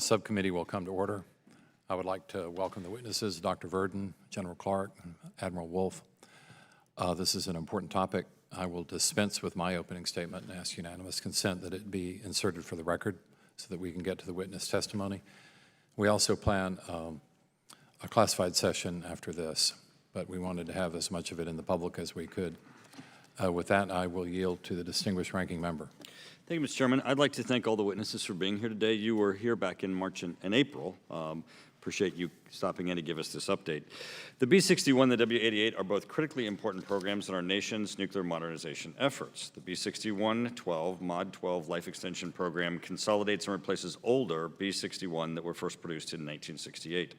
subcommittee will come to order. I would like to welcome the witnesses, Dr. Verdon, General Clark, and Admiral Wolfe. This is an important topic. I will dispense with my opening statement and ask unanimous consent that it be inserted for the record so that we can get to the witness testimony. We also plan a classified session after this, but we wanted to have as much of it in the public as we could. With that, I will yield to the distinguished ranking member. Thank you, Mr. Chairman. I'd like to thank all the witnesses for being here today. You were here back in March and April. Appreciate you stopping in to give us this update. The B61 and the W88 are both critically important programs in our nation's nuclear modernization efforts. The B61-12 Mod 12 Life Extension Program consolidates and replaces older B61 that were first produced in 1968.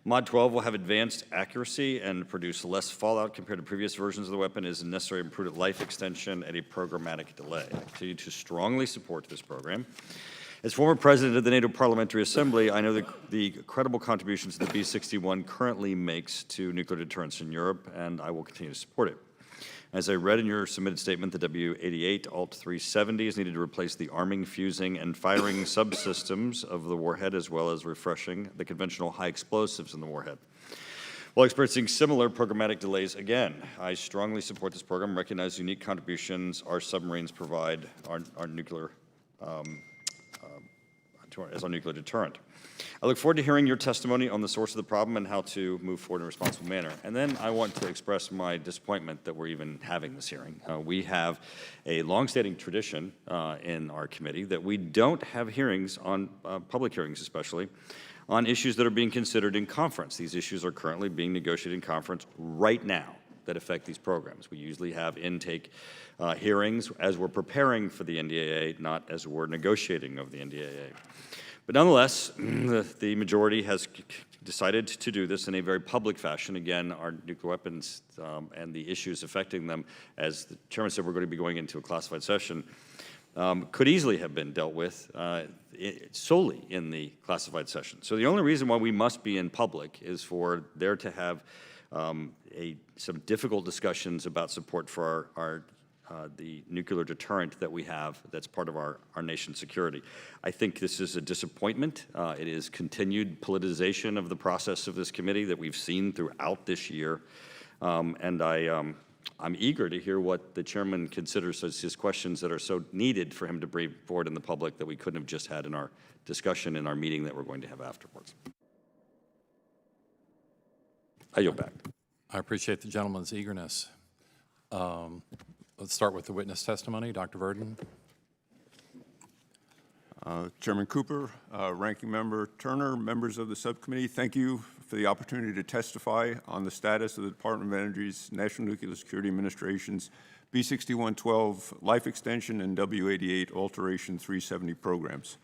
Mod 12 will have advanced accuracy and produce less fallout compared to previous versions of the weapon. It is necessary and prudent life extension at a programmatic delay. I continue to strongly support this program. As former president of the NATO Parliamentary Assembly, I know the credible contributions that the B61 currently makes to nuclear deterrence in Europe, and I will continue to support it. As I read in your submitted statement, the W88 Alt-370 is needed to replace the arming, fusing, and firing subsystems of the warhead, as well as refreshing the conventional high explosives in the warhead. While experiencing similar programmatic delays again, I strongly support this program, recognize the unique contributions our submarines provide our nuclear as our nuclear deterrent. I look forward to hearing your testimony on the source of the problem and how to move forward in a responsible manner. And then I want to express my disappointment that we're even having this hearing. We have a longstanding tradition in our committee that we don't have hearings on, public hearings especially, on issues that are being considered in conference. These issues are currently being negotiated in conference right now that affect these programs. We usually have intake hearings as we're preparing for the NDAA, not as we're negotiating of the NDAA. But nonetheless, the majority has decided to do this in a very public fashion. Again, our nuclear weapons and the issues affecting them, as the chairman said, we're going to be going into a classified session, could easily have been dealt with solely in the classified session. So the only reason why we must be in public is for there to have some difficult discussions about support for the nuclear deterrent that we have that's part of our nation's security. I think this is a disappointment. It is continued politicization of the process of this committee that we've seen throughout this year. And I'm eager to hear what the chairman considers as his questions that are so needed for him to bring forward in the public that we couldn't have just had in our discussion in our meeting that we're going to have afterwards. I yield back. I appreciate the gentleman's eagerness. Let's start with the witness testimony. Dr. Verdon. Chairman Cooper, Ranking Member Turner, members of the subcommittee, thank you for the opportunity to testify on the status of the Department of Energy's National Nuclear Security Administration's B61-12 Life Extension and W88 Alteration-370 programs.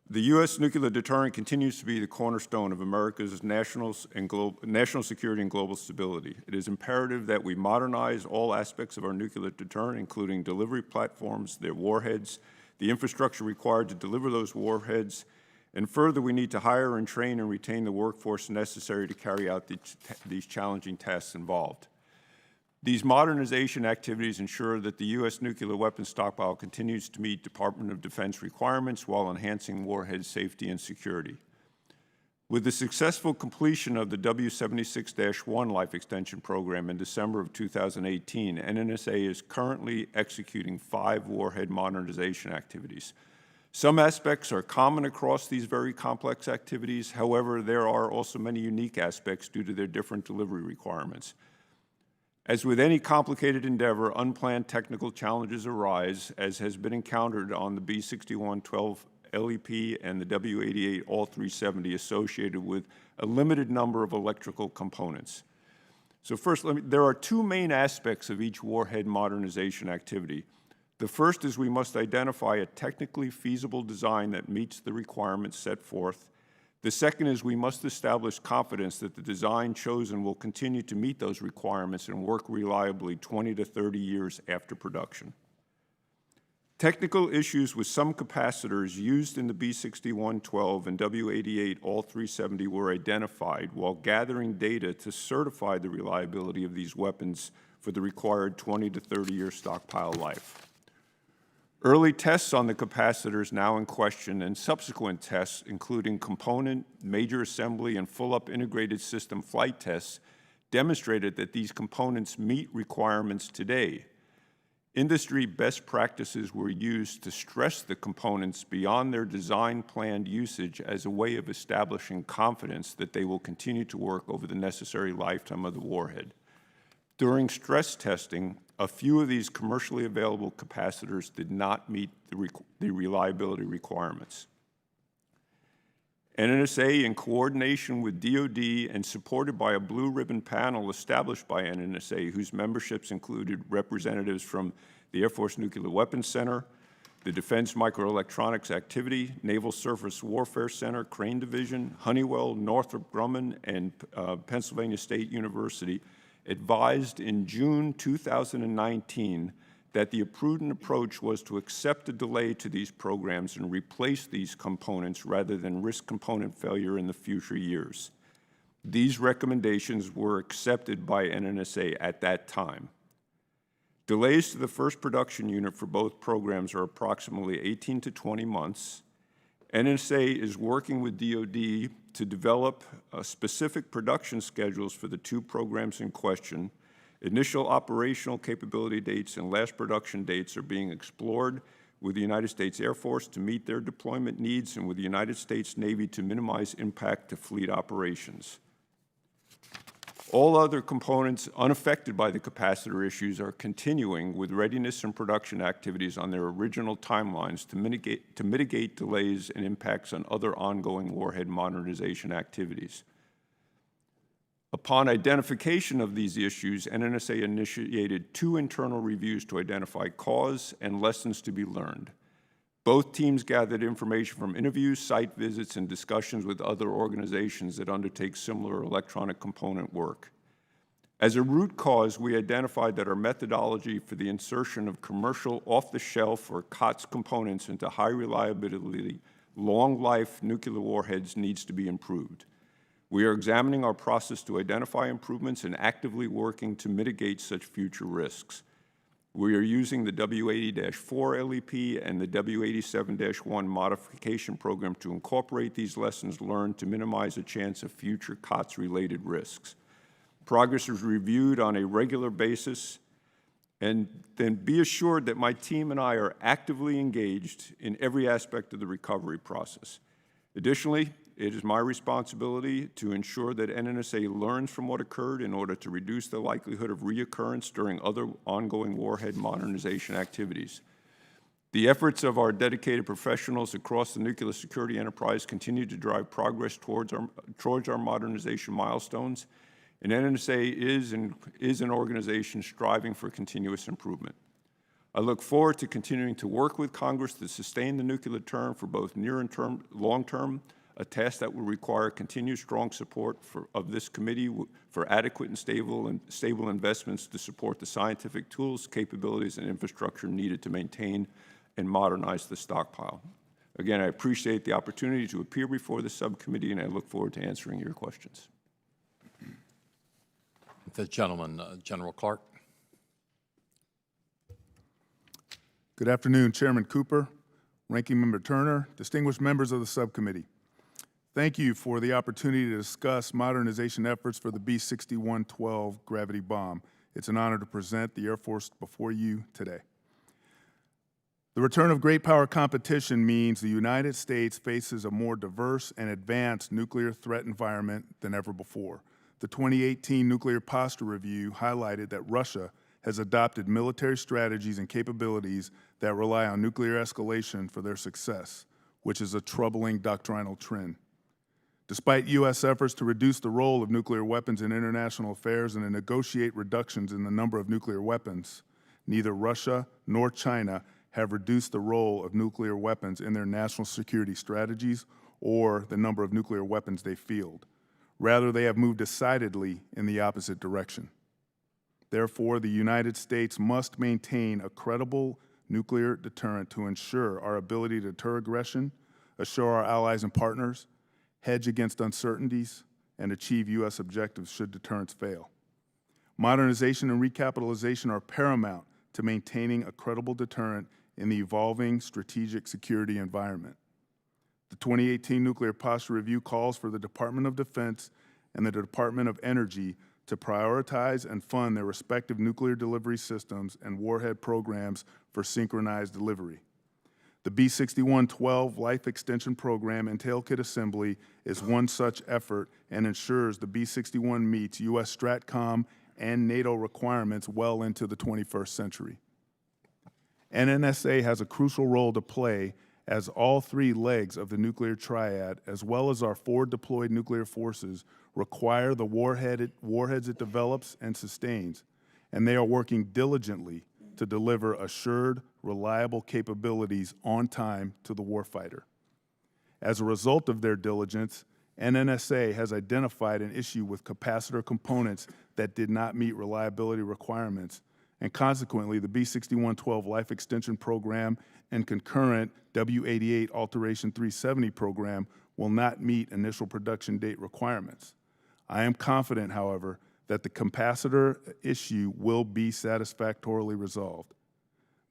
The U.S. nuclear deterrent continues to be the cornerstone of America's national security and global stability. It is imperative that we modernize all aspects of our nuclear deterrent, including delivery platforms, their warheads, the infrastructure required to deliver those warheads, and further, we need to hire and train and retain the workforce necessary to carry out these challenging tasks involved. These modernization activities ensure that the U.S. nuclear weapons stockpile continues to meet Department of Defense requirements while enhancing warhead safety and security. With the successful completion of the W76-1 Life Extension Program in December of 2018, NNSA is currently executing 5 warhead modernization activities. Some aspects are common across these very complex activities. However, there are also many unique aspects due to their different delivery requirements. As with any complicated endeavor, unplanned technical challenges arise, as has been encountered on the B61-12 LEP and the W88 Alt-370 associated with a limited number of electrical components. So first, there are 2 main aspects of each warhead modernization activity. The first is we must identify a technically feasible design that meets the requirements set forth. The second is we must establish confidence that the design chosen will continue to meet those requirements and work reliably 20 to 30 years after production. Technical issues with some capacitors used in the B61-12 and W88 Alt-370 were identified while gathering data to certify the reliability of these weapons for the required 20 to 30 year stockpile life. Early tests on the capacitors now in question and subsequent tests, including component, major assembly, and full-up integrated system flight tests, demonstrated that these components meet requirements today. Industry best practices were used to stress the components beyond their design-planned usage as a way of establishing confidence that they will continue to work over the necessary lifetime of the warhead. During stress testing, a few of these commercially available capacitors did not meet the reliability requirements. NNSA, in coordination with DoD and supported by a blue ribbon panel established by NNSA, whose memberships included representatives from the Air Force Nuclear Weapons Center, the Defense Microelectronics Activity, Naval Surface Warfare Center, Crane Division, Honeywell, Northrop Grumman, and Pennsylvania State University, advised in June 2019 that the prudent approach was to accept a delay to these programs and replace these components rather than risk component failure in the future years. These recommendations were accepted by NNSA at that time. Delays to the first production unit for both programs are approximately 18 to 20 months. NNSA is working with DoD to develop specific production schedules for the two programs in question. Initial operational capability dates and last production dates are being explored with the United States Air Force to meet their deployment needs and with the United States Navy to minimize impact to fleet operations. All other components unaffected by the capacitor issues are continuing with readiness and production activities on their original timelines to mitigate delays and impacts on other ongoing warhead modernization activities. Upon identification of these issues, NNSA initiated 2 internal reviews to identify cause and lessons to be learned. Both teams gathered information from interviews, site visits, and discussions with other organizations that undertake similar electronic component work. As a root cause, we identified that our methodology for the insertion of commercial off-the-shelf or COTS components into high-reliability, long-life nuclear warheads needs to be improved. We are examining our process to identify improvements and actively working to mitigate such future risks. We are using the W80-4 LEP and the W87-1 modification program to incorporate these lessons learned to minimize a chance of future COTS-related risks. Progress is reviewed on a regular basis, and then be assured that my team and I are actively engaged in every aspect of the recovery process. Additionally, it is my responsibility to ensure that NNSA learns from what occurred in order to reduce the likelihood of reoccurrence during other ongoing warhead modernization activities. The efforts of our dedicated professionals across the nuclear security enterprise continue to drive progress towards our modernization milestones, and NNSA is an organization striving for continuous improvement. I look forward to continuing to work with Congress to sustain the nuclear deterrent for both near and long-term, a task that will require continued strong support of this committee for adequate and stable investments to support the scientific tools, capabilities, and infrastructure needed to maintain and modernize the stockpile. Again, I appreciate the opportunity to appear before the subcommittee, and I look forward to answering your questions. The gentleman, General Clark. Good afternoon, Chairman Cooper, Ranking Member Turner, distinguished members of the subcommittee. Thank you for the opportunity to discuss modernization efforts for the B61-12 gravity bomb. It's an honor to present the Air Force before you today. The return of great power competition means the United States faces a more diverse and advanced nuclear threat environment than ever before. The 2018 Nuclear Posture Review highlighted that Russia has adopted military strategies and capabilities that rely on nuclear escalation for their success, which is a troubling doctrinal trend. Despite U.S. efforts to reduce the role of nuclear weapons in international affairs and to negotiate reductions in the number of nuclear weapons, neither Russia nor China have reduced the role of nuclear weapons in their national security strategies or the number of nuclear weapons they field. Rather, they have moved decidedly in the opposite direction. Therefore, the United States must maintain a credible nuclear deterrent to ensure our ability to deter aggression, assure our allies and partners, hedge against uncertainties, and achieve U.S. objectives should deterrence fail. Modernization and recapitalization are paramount to maintaining a credible deterrent in the evolving strategic security environment. The 2018 Nuclear Posture Review calls for the Department of Defense and the Department of Energy to prioritize and fund their respective nuclear delivery systems and warhead programs for synchronized delivery. The B61-12 Life Extension Program and Tail Kit Assembly is one such effort and ensures the B61 meets U.S. Stratcom and NATO requirements well into the 21st century. NNSA has a crucial role to play as all three legs of the nuclear triad, as well as our forward deployed nuclear forces, require the warheads it develops and sustains, and they are working diligently to deliver assured, reliable capabilities on time to the warfighter. As a result of their diligence, NNSA has identified an issue with capacitor components that did not meet reliability requirements, and consequently, the B61-12 Life Extension Program and concurrent W88 Alteration-370 program will not meet initial production date requirements. I am confident, however, that the capacitor issue will be satisfactorily resolved.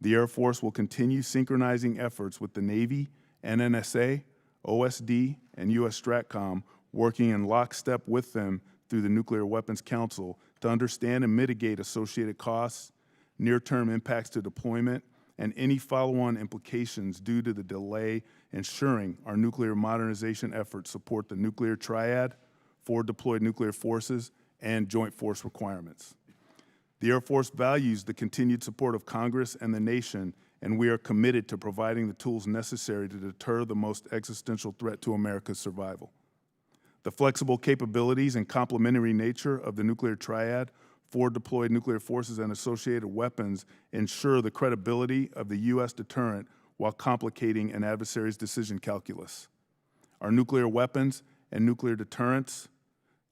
The Air Force will continue synchronizing efforts with the Navy, NNSA, OSD, and U.S. Stratcom, working in lockstep with them through the Nuclear Weapons Council to understand and mitigate associated costs, near-term impacts to deployment, and any follow-on implications due to the delay, ensuring our nuclear modernization efforts support the nuclear triad, forward deployed nuclear forces, and joint force requirements. The Air Force values the continued support of Congress and the nation, and we are committed to providing the tools necessary to deter the most existential threat to America's survival. The flexible capabilities and complementary nature of the nuclear triad, forward deployed nuclear forces, and associated weapons ensure the credibility of the U.S. deterrent while complicating an adversary's decision calculus. Our nuclear weapons and nuclear deterrence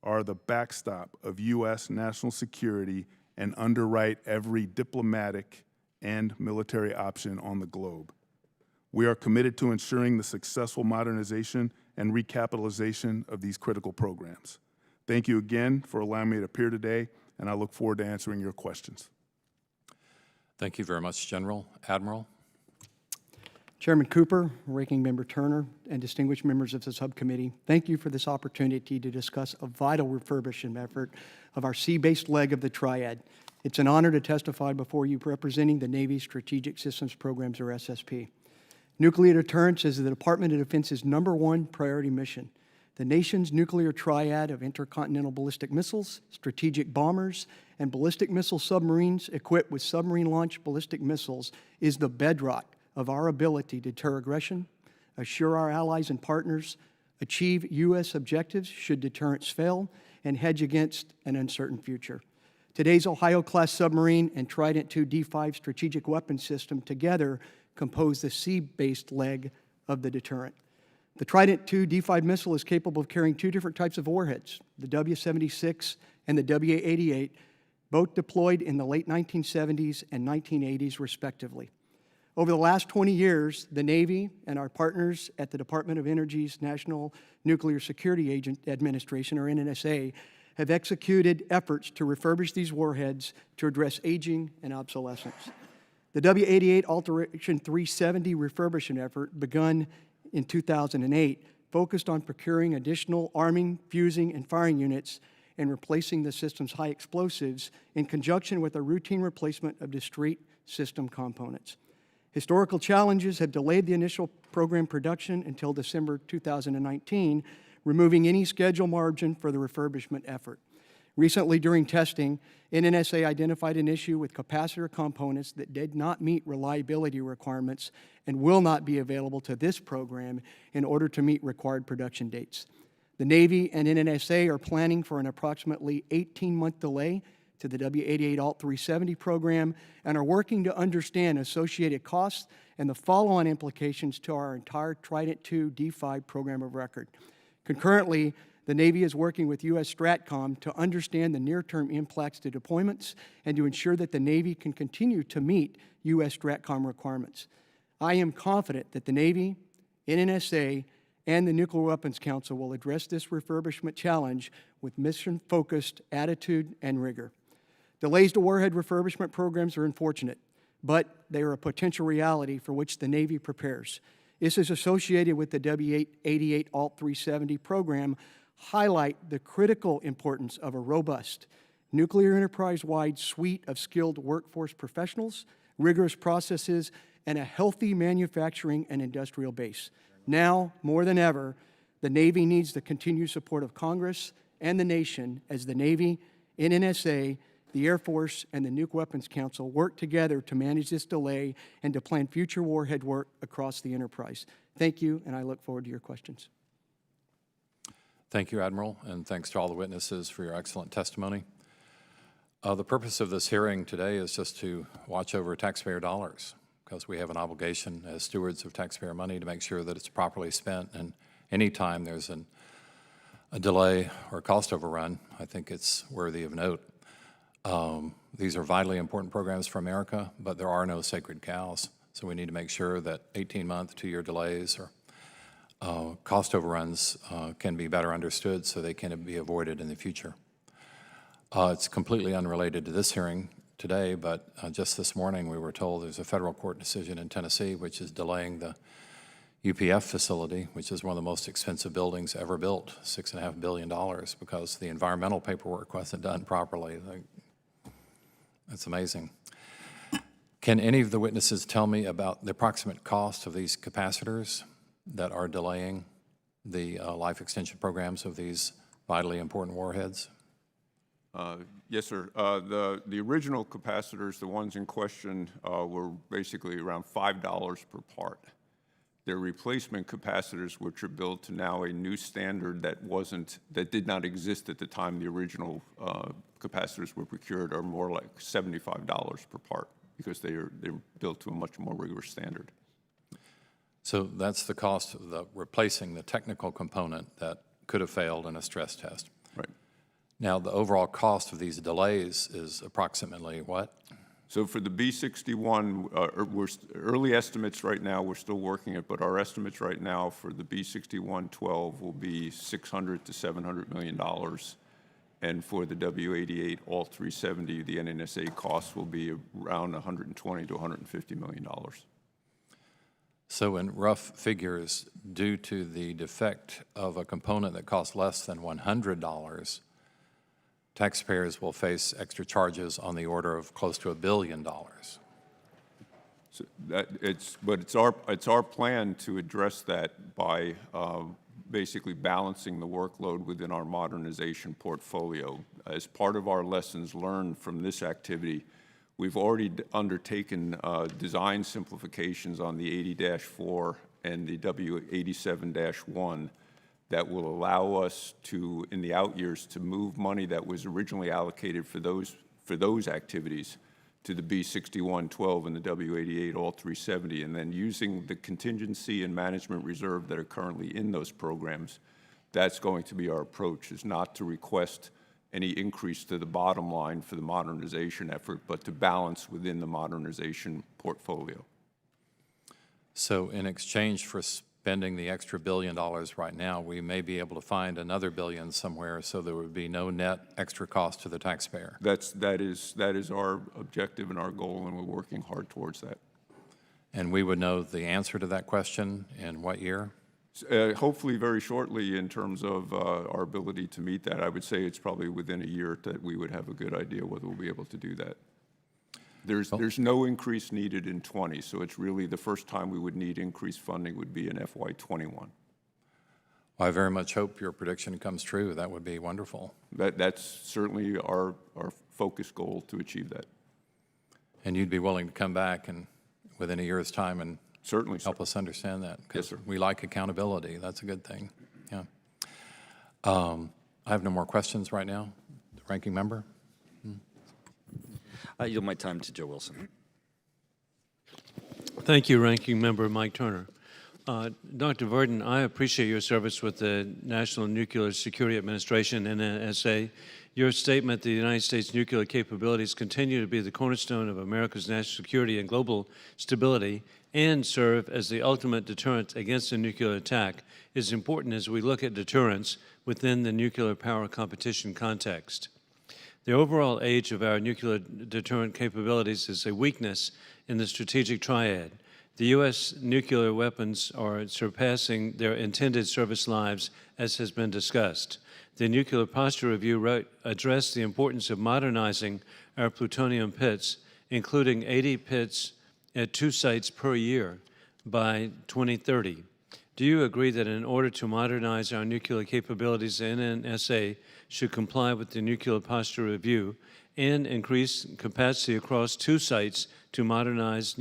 are the backstop of U.S. national security and underwrite every diplomatic and military option on the globe. We are committed to ensuring the successful modernization and recapitalization of these critical programs. Thank you again for allowing me to appear today, and I look forward to answering your questions. Thank you very much, General. Admiral? Chairman Cooper, Ranking Member Turner, and distinguished members of the subcommittee, thank you for this opportunity to discuss a vital refurbishment effort of our sea-based leg of the triad. It's an honor to testify before you representing the Navy Strategic Systems Programs, or SSP. Nuclear deterrence is the Department of Defense's #1 priority mission. The nation's nuclear triad of intercontinental ballistic missiles, strategic bombers, and ballistic missile submarines equipped with submarine-launched ballistic missiles is the bedrock of our ability to deter aggression, assure our allies and partners, achieve U.S. objectives should deterrence fail, and hedge against an uncertain future. Today's Ohio-class submarine and Trident II D5 strategic weapon system together compose the sea-based leg of the deterrent. The Trident II D5 missile is capable of carrying two different types of warheads, the W76 and the W88, both deployed in the late 1970s and 1980s, respectively. Over the last 20 years, the Navy and our partners at the Department of Energy's National Nuclear Security Administration, or NNSA, have executed efforts to refurbish these warheads to address aging and obsolescence. The W88 Alteration-370 refurbishment effort, begun in 2008, focused on procuring additional arming, fusing, and firing units and replacing the system's high explosives in conjunction with a routine replacement of discrete system components. Historical challenges have delayed the initial program production until December 2019, removing any schedule margin for the refurbishment effort. Recently, during testing, NNSA identified an issue with capacitor components that did not meet reliability requirements and will not be available to this program in order to meet required production dates. The Navy and NNSA are planning for an approximately 18-month delay to the W88 Alt-370 program and are working to understand associated costs and the follow-on implications to our entire Trident II D5 program of record. Concurrently, the Navy is working with U.S. Stratcom to understand the near-term impacts to deployments and to ensure that the Navy can continue to meet U.S. Stratcom requirements. I am confident that the Navy, NNSA, and the Nuclear Weapons Council will address this refurbishment challenge with mission-focused attitude and rigor. Delays to warhead refurbishment programs are unfortunate, but they are a potential reality for which the Navy prepares. This is associated with the W88 Alt-370 program, highlight the critical importance of a robust, nuclear enterprise-wide suite of skilled workforce professionals, rigorous processes, and a healthy manufacturing and industrial base. Now, more than ever, the Navy needs the continued support of Congress and the nation as the Navy, NNSA, the Air Force, and the Nuke Weapons Council work together to manage this delay and to plan future warhead work across the enterprise. Thank you, and I look forward to your questions. Thank you, Admiral, and thanks to all the witnesses for your excellent testimony. The purpose of this hearing today is just to watch over taxpayer dollars, because we have an obligation as stewards of taxpayer money to make sure that it's properly spent, and anytime there's a delay or a cost overrun, I think it's worthy of note. These are vitally important programs for America, but there are no sacred cows, so we need to make sure that 18-month, 2-year delays or cost overruns can be better understood so they can be avoided in the future. It's completely unrelated to this hearing today, but just this morning we were told there's a federal court decision in Tennessee which is delaying the UPF facility, which is one of the most expensive buildings ever built, $6.5 billion, because the environmental paperwork wasn't done properly. That's amazing. Can any of the witnesses tell me about the approximate cost of these capacitors that are delaying the life extension programs of these vitally important warheads? Yes, sir. The original capacitors, the ones in question, were basically around $5 per part. Their replacement capacitors, which are built to now a new standard that did not exist at the time the original capacitors were procured, are more like $75 per part because they're built to a much more rigorous standard. So that's the cost of replacing the technical component that could have failed in a stress test. Right. Now, the overall cost of these delays is approximately what? So for the B61, we're early estimates right now, we're still working it, but our estimates right now for the B61-12 will be $600 to $700 million. And for the W88 Alt-370, the NNSA cost will be around $120 to $150 million. So in rough figures, due to the defect of a component that costs less than $100, taxpayers will face extra charges on the order of close to $1 billion. So it's our plan to address that by basically balancing the workload within our modernization portfolio. As part of our lessons learned from this activity, we've already undertaken design simplifications on the 80-4 and the W87-1 that will allow us to, in the out years, to move money that was originally allocated for those activities to the B61-12 and the W88 Alt-370, and then using the contingency and management reserve that are currently in those programs. That's going to be our approach, is not to request any increase to the bottom line for the modernization effort, but to balance within the modernization portfolio. So in exchange for spending the extra $1 billion right now, we may be able to find another $1 billion somewhere, so there would be no net extra cost to the taxpayer. That is our objective and our goal, and we're working hard towards that. And we would know the answer to that question in what year? Hopefully very shortly in terms of our ability to meet that. I would say it's probably within a year that we would have a good idea whether we'll be able to do that. There's no increase needed in 20, so it's really the first time we would need increased funding would be in FY21. Well, I very much hope your prediction comes true. That would be wonderful. That's certainly our focus goal to achieve that. And you'd be willing to come back and within a year's time and Certainly, help us understand that. Yes, sir. We like accountability. That's a good thing. Yeah. I have no more questions right now. Ranking member? I yield my time to Joe Wilson. Thank you, Ranking Member Mike Turner. Dr. Verdon, I appreciate your service with the National Nuclear Security Administration, NNSA. Your statement that the United States nuclear capabilities continue to be the cornerstone of America's national security and global stability and serve as the ultimate deterrent against a nuclear attack is important as we look at deterrence within the nuclear power competition context. The overall age of our nuclear deterrent capabilities is a weakness in the strategic triad. The U.S. nuclear weapons are surpassing their intended service lives, as has been discussed. The Nuclear Posture Review addressed the importance of modernizing our plutonium pits, including 80 pits at 2 sites per year by 2030. Do you agree that in order to modernize our nuclear capabilities, the NNSA should comply with the Nuclear Posture Review and increase capacity across 2 sites to modernize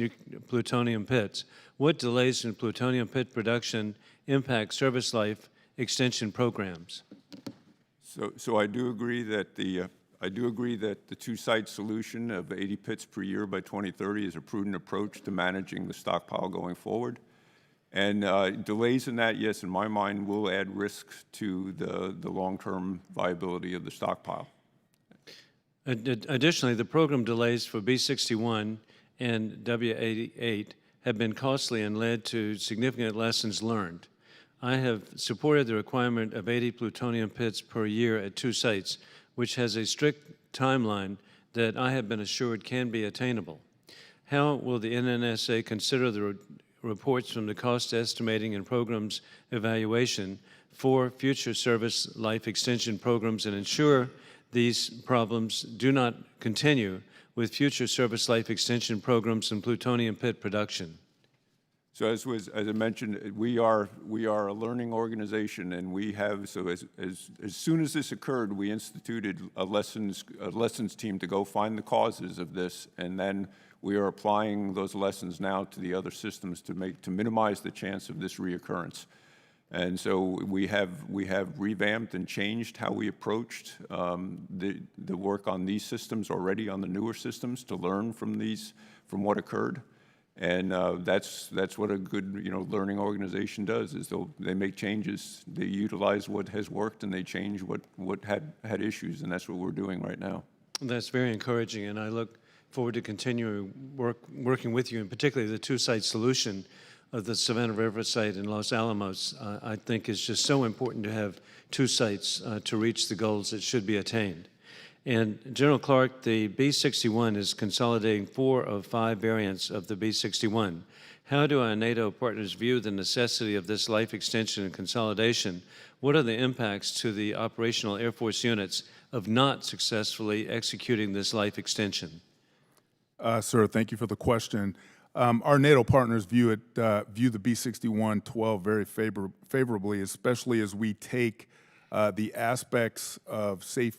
plutonium pits? What delays in plutonium pit production impact service life extension programs? So I do agree that the 2-site solution of 80 pits per year by 2030 is a prudent approach to managing the stockpile going forward. And delays in that, yes, in my mind, will add risks to the long-term viability of the stockpile. Additionally, the program delays for B61 and W88 have been costly and led to significant lessons learned. I have supported the requirement of 80 plutonium pits per year at 2 sites, which has a strict timeline that I have been assured can be attainable. How will the NNSA consider the reports from the cost estimating and programs evaluation for future service life extension programs and ensure these problems do not continue with future service life extension programs and plutonium pit production? So as I mentioned, we are a learning organization, and we have, so as soon as this occurred, we instituted a lessons team to go find the causes of this, and then we are applying those lessons now to the other systems to minimize the chance of this reoccurrence. And so we have revamped and changed how we approached the work on these systems already, on the newer systems, to learn from what occurred. And that's what a good learning organization does, is they make changes, they utilize what has worked, and they change what had issues, and that's what we're doing right now. That's very encouraging, and I look forward to continuing working with you, and particularly the 2-site solution of the Savannah River site in Los Alamos. I think is just so important to have 2 sites to reach the goals that should be attained. And General Clark, the B61 is consolidating 4 of 5 variants of the B61. How do our NATO partners view the necessity of this life extension and consolidation? What are the impacts to the operational Air Force units of not successfully executing this life extension? Sir, thank you for the question. Our NATO partners view the B61-12 very favorably, especially as we take the aspects of safe,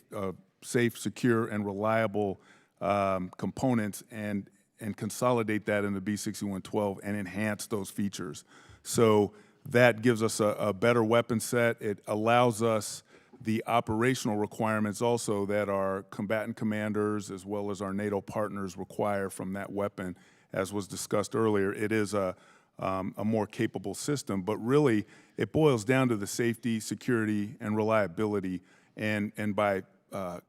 secure, and reliable components and consolidate that in the B61-12 and enhance those features. So that gives us a better weapon set. It allows us the operational requirements also that our combatant commanders as well as our NATO partners require from that weapon. As was discussed earlier, it is a more capable system, but really it boils down to the safety, security, and reliability. And by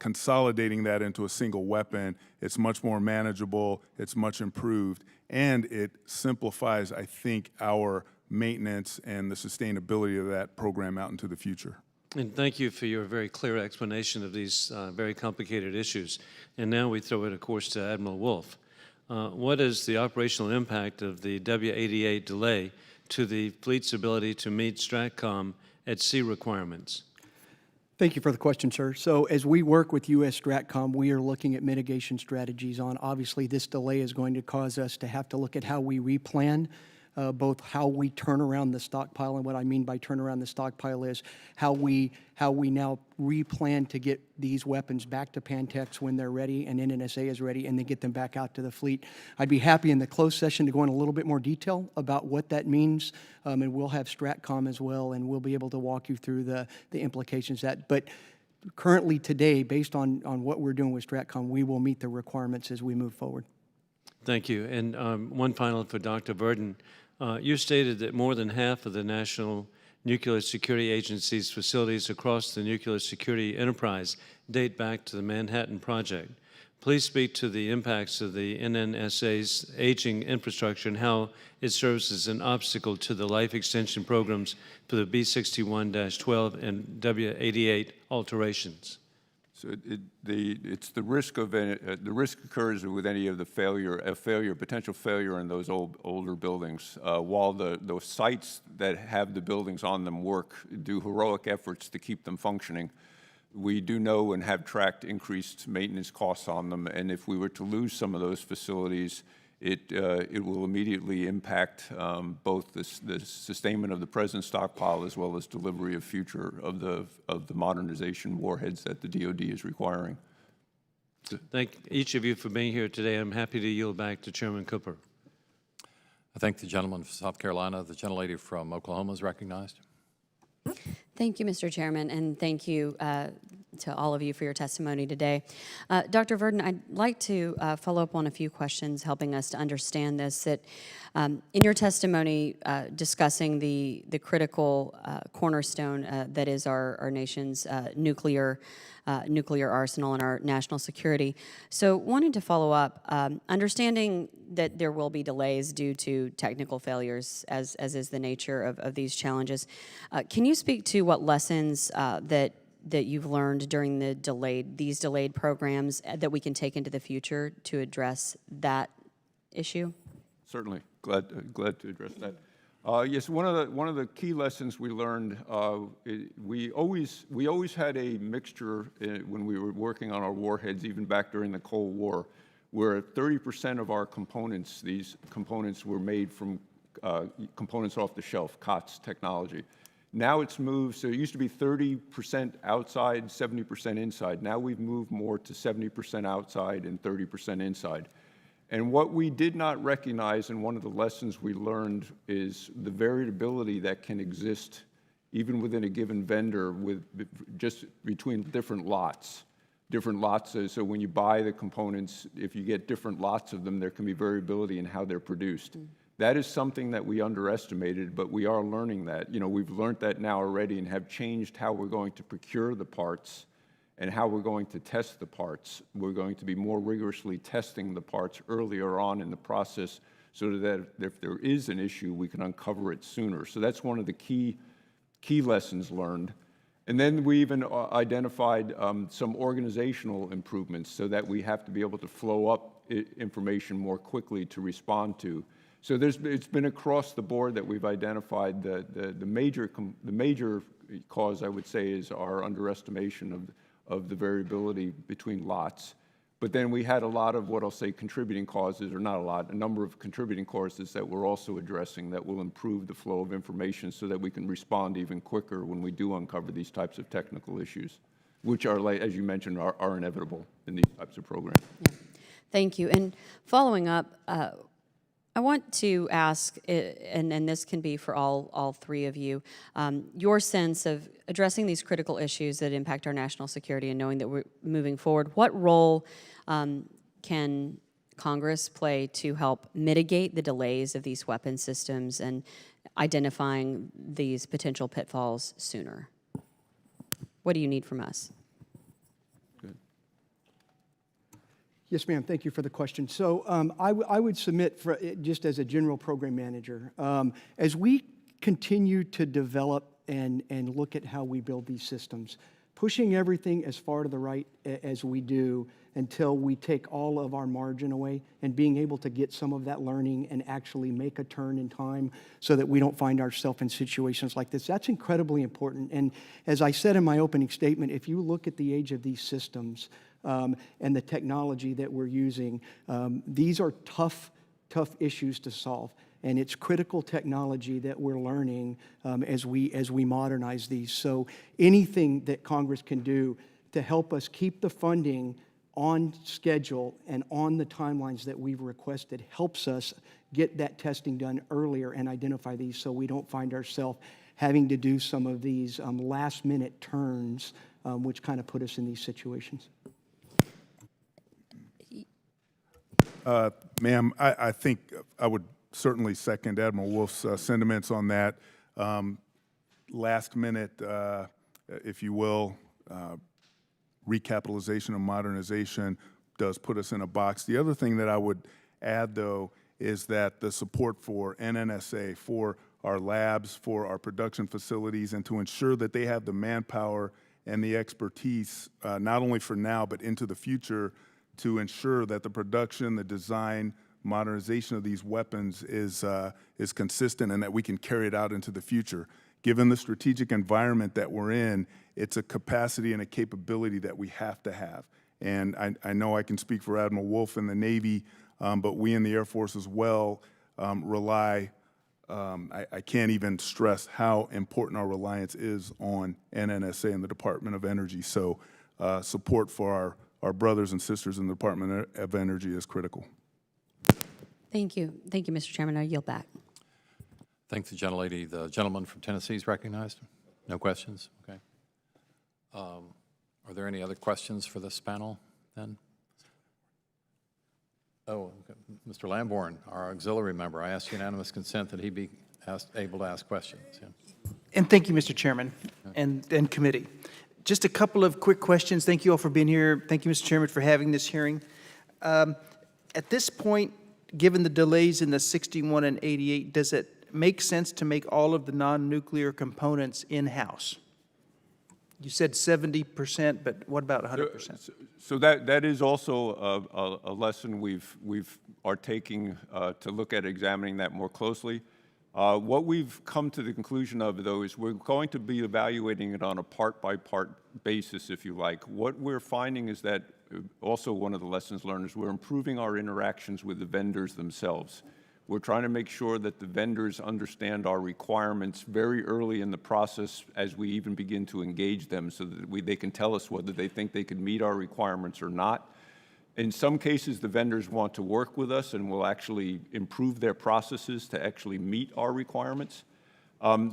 consolidating that into a single weapon, it's much more manageable, it's much improved, and it simplifies, I think, our maintenance and the sustainability of that program out into the future. And thank you for your very clear explanation of these very complicated issues. And now we throw it, of course, to Admiral Wolfe. What is the operational impact of the W88 delay to the fleet's ability to meet Stratcom at sea requirements? Thank you for the question, sir. So as we work with U.S. Stratcom, we are looking at mitigation strategies on, obviously, this delay is going to cause us to have to look at how we replan, both how we turn around the stockpile, and what I mean by turn around the stockpile is how we now replan to get these weapons back to Pantex when they're ready and NNSA is ready, and then get them back out to the fleet. I'd be happy in the closed session to go in a little bit more detail about what that means, and we'll have Stratcom as well, and we'll be able to walk you through the implications of that. But currently today, based on what we're doing with Stratcom, we will meet the requirements as we move forward. Thank you. And one final for Dr. Verdon. You stated that more than half of the National Nuclear Security Agency's facilities across the nuclear security enterprise date back to the Manhattan Project. Please speak to the impacts of the NNSA's aging infrastructure and how it serves as an obstacle to the life extension programs for the B61-12 and W88 alterations. So it's the risk of the risk occurs with any of the potential failure in those older buildings. While those sites that have the buildings on them do heroic efforts to keep them functioning, we do know and have tracked increased maintenance costs on them. And if we were to lose some of those facilities, it will immediately impact both the sustainment of the present stockpile as well as delivery of future of the modernization warheads that the DoD is requiring. Thank each of you for being here today. I'm happy to yield back to Chairman Cooper. I thank the gentleman from South Carolina. The gentlelady from Oklahoma is recognized. Thank you, Mr. Chairman, and thank you to all of you for your testimony today. Dr. Verdon, I'd like to follow up on a few questions helping us to understand this. That in your testimony discussing the critical cornerstone that is our nation's nuclear arsenal and our national security. So wanted to follow up, understanding that there will be delays due to technical failures, as is the nature of these challenges. Can you speak to what lessons that you've learned during these delayed programs that we can take into the future to address that issue? Certainly, glad to address that. Yes, one of the key lessons we learned, we always had a mixture when we were working on our warheads, even back during the Cold War, where 30% of our components, these components were made from components off the shelf, COTS technology. Now it's moved, so it used to be 30% outside, 70% inside. Now we've moved more to 70% outside and 30% inside. And what we did not recognize, and one of the lessons we learned, is the variability that can exist even within a given vendor just between different lots. So when you buy the components, if you get different lots of them, there can be variability in how they're produced. That is something that we underestimated, but we are learning that. We've learned that now already and have changed how we're going to procure the parts and how we're going to test the parts. We're going to be more rigorously testing the parts earlier on in the process so that if there is an issue, we can uncover it sooner. So that's one of the key lessons learned. And then we even identified some organizational improvements so that we have to be able to flow up information more quickly to respond to. So it's been across the board that we've identified the major cause, I would say, is our underestimation of the variability between lots. But then we had a lot of what I'll say contributing causes, or not a lot, a number of contributing causes that we're also addressing that will improve the flow of information so that we can respond even quicker when we do uncover these types of technical issues, which are, as you mentioned, are inevitable in these types of programs. Yeah. Thank you. And following up, I want to ask, and this can be for all three of you, your sense of addressing these critical issues that impact our national security and knowing that we're moving forward. What role can Congress play to help mitigate the delays of these weapon systems and identifying these potential pitfalls sooner? What do you need from us? Yes, ma'am. Thank you for the question. So I would submit, just as a general program manager, as we continue to develop and look at how we build these systems, pushing everything as far to the right as we do until we take all of our margin away and being able to get some of that learning and actually make a turn in time so that we don't find ourselves in situations like this. That's incredibly important. And as I said in my opening statement, if you look at the age of these systems, and the technology that we're using, these are tough issues to solve. And it's critical technology that we're learning as we modernize these. So anything that Congress can do to help us keep the funding on schedule and on the timelines that we've requested helps us get that testing done earlier and identify these so we don't find ourselves having to do some of these last-minute turns, which kind of put us in these situations. Ma'am, I think I would certainly second Admiral Wolfe's sentiments on that. Last minute, if you will, recapitalization and modernization does put us in a box. The other thing that I would add, though, is that the support for NNSA, for our labs, for our production facilities, and to ensure that they have the manpower and the expertise, not only for now, but into the future, to ensure that the production, the design, modernization of these weapons is consistent and that we can carry it out into the future. Given the strategic environment that we're in, it's a capacity and a capability that we have to have. And I know I can speak for Admiral Wolfe in the Navy, but we in the Air Force as well rely, I can't even stress how important our reliance is on NNSA and the Department of Energy. So support for our brothers and sisters in the Department of Energy is critical. Thank you. Thank you, Mr. Chairman. I yield back. Thank the gentlelady. The gentleman from Tennessee is recognized. No questions? Okay. Are there any other questions for this panel then? Oh, okay. Mr. Lamborn, our auxiliary member, I ask unanimous consent that he be able to ask questions. Yeah. And thank you, Mr. Chairman, and committee. Just a couple of quick questions. Thank you all for being here. Thank you, Mr. Chairman, for having this hearing. At this point, given the delays in the 61 and 88, does it make sense to make all of the non-nuclear components in-house? You said 70%, but what about 100%? So that is also a lesson are taking to look at examining that more closely. What we've come to the conclusion of, though, is we're going to be evaluating it on a part-by-part basis, if you like. What we're finding is that, also one of the lessons learned, is we're improving our interactions with the vendors themselves. We're trying to make sure that the vendors understand our requirements very early in the process as we even begin to engage them, so that they can tell us whether they think they can meet our requirements or not. In some cases, the vendors want to work with us and will actually improve their processes to actually meet our requirements.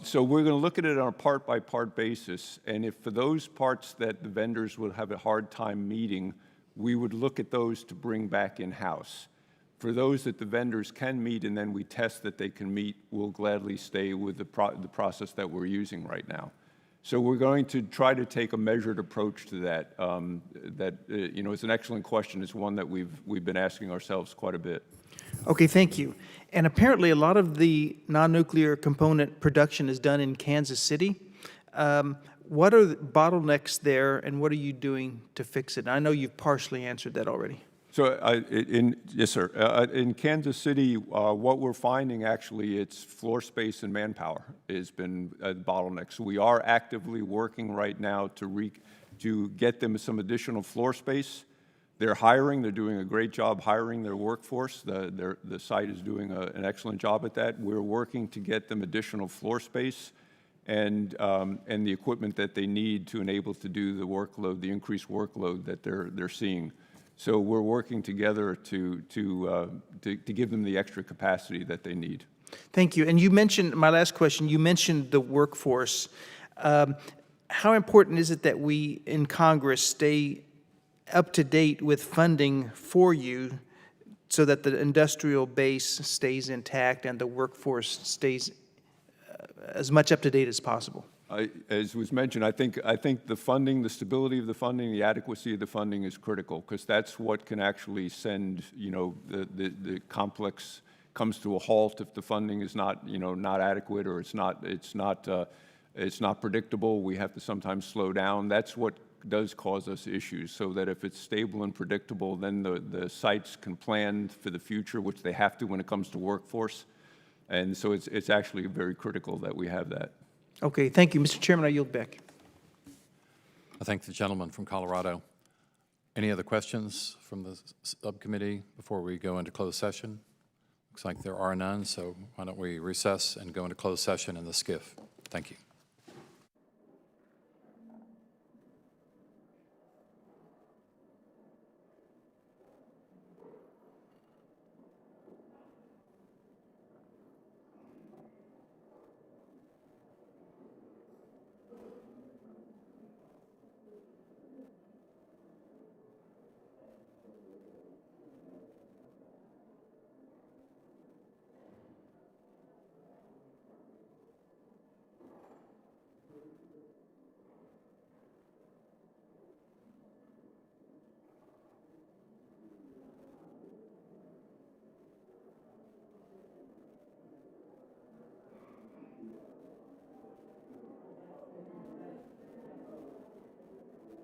So we're going to look at it on a part-by-part basis, and if for those parts that the vendors would have a hard time meeting, we would look at those to bring back in-house. For those that the vendors can meet and then we test that they can meet, we'll gladly stay with the process that we're using right now. So we're going to try to take a measured approach to that. You know, it's an excellent question. It's one that we've been asking ourselves quite a bit. Okay, thank you. And apparently a lot of the non-nuclear component production is done in Kansas City. What are the bottlenecks there, and what are you doing to fix it? I know you've partially answered that already. So, yes, sir. In Kansas City, what we're finding actually, it's floor space and manpower has been a bottleneck. So we are actively working right now to get them some additional floor space. They're hiring. They're doing a great job hiring their workforce. The site is doing an excellent job at that. We're working to get them additional floor space and the equipment that they need to enable to do the workload, the increased workload that they're seeing. So we're working together to give them the extra capacity that they need. Thank you. And you mentioned, my last question, you mentioned the workforce. How important is it that we in Congress stay up to date with funding for you so that the industrial base stays intact and the workforce stays as much up to date as possible? As was mentioned, I think the funding, the stability of the funding, the adequacy of the funding is critical, because that's what can actually send, you know, the complex comes to a halt if the funding is not, you know, not adequate, or it's not predictable. We have to sometimes slow down. That's what does cause us issues, so that if it's stable and predictable, then the sites can plan for the future, which they have to when it comes to workforce. And so it's actually very critical that we have that. Okay, thank you. Mr. Chairman, I yield back. I thank the gentleman from Colorado. Any other questions from the subcommittee before we go into closed session? Looks like there are none, so why don't we recess and go into closed session in the SCIF. Thank you.